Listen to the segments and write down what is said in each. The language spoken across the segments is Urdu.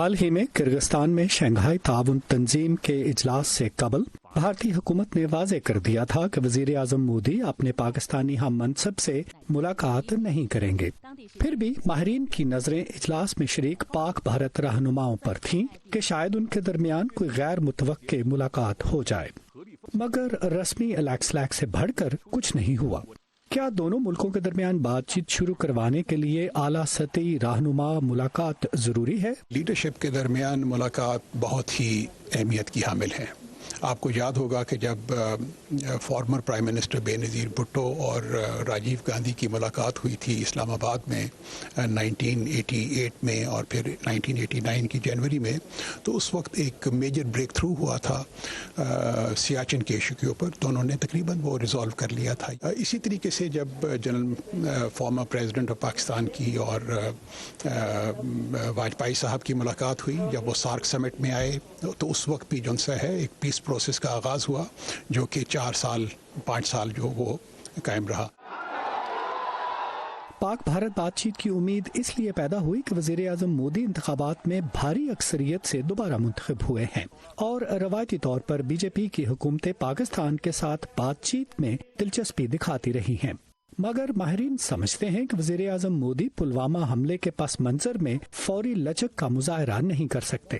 حال ہی میں کرغزستان میں شنگھائی تعاون تنظیم کے اجلاس سے قبل بھارتی حکومت نے واضح کر دیا تھا کہ وزیر اعظم مودی اپنے پاکستانی ہم منصب سے ملاقات نہیں کریں گے۔ پھر بھی ماہرین کی نظریں اجلاس میں شریک پاک بھارت رہنماؤں پر تھیں کہ شاید ان کے درمیان کوئی غیر متوقع ملاقات ہو جائے، مگر رسمی الیکس لیک سے بڑھ کر کچھ نہیں ہوا۔ کیا دونوں ملکوں کے درمیان بات چیت شروع کروانے کے لیے اعلیٰ سطحی رہنما ملاقات ضروری ہے؟ لیڈرشپ کے درمیان ملاقات بہت ہی اہمیت کی حامل ہے۔ آپ کو یاد ہوگا کہ جب فارمر پرائم منسٹر بے نظیر بھٹو اور راجیو گاندھی کی ملاقات ہوئی تھی اسلام آباد میں 1988 میں اور پھر 1989 کی جنوری میں، تو اس وقت ایک میجر بریک تھرو ہوا تھا سیاچن کے ایشو کے اوپر، تو انہوں نے تقریباً وہ ریزالو کر لیا تھا۔ اسی طریقے سے جب general former president of Pakistan کی اور واجپئی صاحب کی ملاقات ہوئی، جب وہ سارک سمٹ میں آئے، تو اس وقت بھی جو ہے ایک پیس پروسیس کا آغاز ہوا جو کہ 5 سال جو وہ قائم رہا۔ پاک بھارت بات چیت کی امید اس لیے پیدا ہوئی کہ وزیر اعظم مودی انتخابات میں بھاری اکثریت سے دوبارہ منتخب ہوئے ہیں اور روایتی طور پر بی جے پی کی حکومتیں پاکستان کے ساتھ بات چیت میں دلچسپی دکھاتی رہی ہیں، مگر ماہرین سمجھتے ہیں کہ وزیر اعظم مودی پلوامہ حملے کے پس منظر میں فوری لچک کا مظاہرہ نہیں کر سکتے۔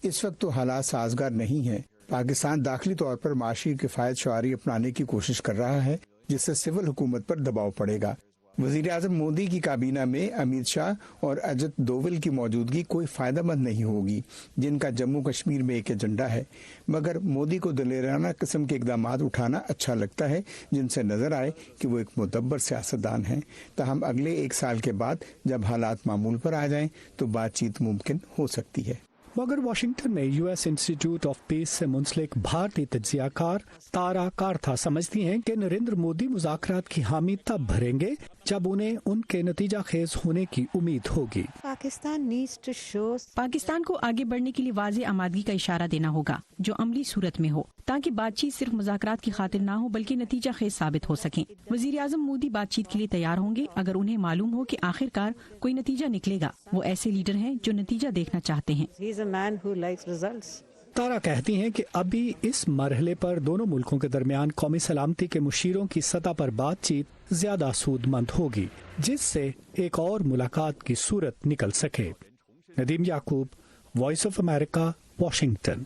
اس وقت تو حالات سازگار نہیں ہیں۔ پاکستان داخلی طور پر معاشی کفایت شعاری اپنانے کی کوشش کر رہا ہے جس سے سول حکومت پر دباؤ پڑے گا۔ وزیر اعظم مودی کی کابینہ میں امیت شاہ اور اجت دوول کی موجودگی کوئی فائدہ مند نہیں ہوگی، جن کا جموں کشمیر میں ایک ایجنڈا ہے، مگر مودی کو دلیرانہ قسم کے اقدامات اٹھانا اچھا لگتا ہے جن سے نظر آئے کہ وہ ایک مدبر سیاستدان ہیں۔ تاہم اگلے 1 سال کے بعد جب حالات معمول پر آ جائیں تو بات چیت ممکن ہو سکتی ہے۔ مگر واشنگٹن میں یو ایس انسٹی ٹیوٹ آف پیس سے منسلک بھارتی تجزیہ کار تارا کارتھا سمجھتی ہیں کہ نریندر مودی مذاکرات کی حامی تب بھریں گے جب انہیں ان کے نتیجہ خیز ہونے کی امید ہوگی۔ پاکستان کو آگے بڑھنے کے لیے واضح آمادگی کا اشارہ دینا ہوگا جو عملی صورت میں ہو، تاکہ بات چیت صرف مذاکرات کی خاطر نہ ہو بلکہ نتیجہ خیز ثابت ہو سکیں۔ وزیر اعظم مودی بات چیت کے لیے تیار ہوں گے اگر انہیں معلوم ہو کہ آخر کار کوئی نتیجہ نکلے گا۔ وہ ایسے لیڈر ہیں جو نتیجہ دیکھنا چاہتے ہیں۔ تارا کہتی ہیں کہ ابھی اس مرحلے پر دونوں ملکوں کے درمیان قومی سلامتی کے مشیروں کی سطح پر بات چیت زیادہ سود مند ہوگی، جس سے ایک اور ملاقات کی صورت نکل سکے۔ ندیم یعقوب، وائس آف امریکہ، واشنگٹن۔